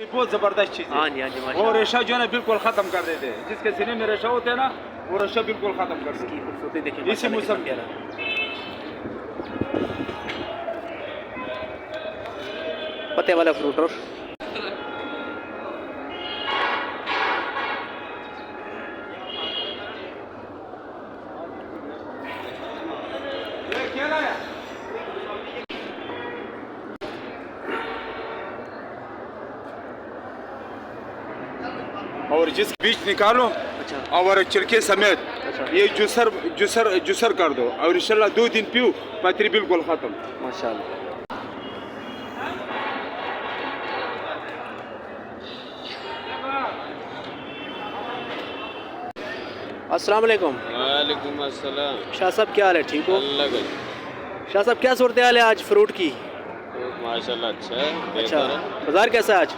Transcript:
बहुत जबरदस्त चीज हाँ है। जी हाँ जी वो माशाल्लाह। रेशा जो है ना बिल्कुल खत्म कर देते हैं, जिसके सीने में रेशा होते हैं ना वो रेशा बिल्कुल खत्म कर देते इसकी खूबसूरती देखिए हैं। इसी माशाल्लाह कितना मौसम प्यारा। पत्ते वाला फ्रूट और क्या लाया? और जिस बीज निकालो अच्छा और छिलके समेत अच्छा ये जूसर जूसर जूसर कर दो और इंशाल्लाह 2 दिन पियो पथरी बिल्कुल खत्म। माशाल्लाह। अस्सलाम वालेकुम। वालेकुम अस्सलाम। शाह साहब क्या हाल है, ठीक हो? अल्लाह का शाह साहब क्या सूरत हाल है आज फ्रूट की? माशाल्लाह अच्छा है, अच्छा बेहतर है। बाजार कैसा है आज?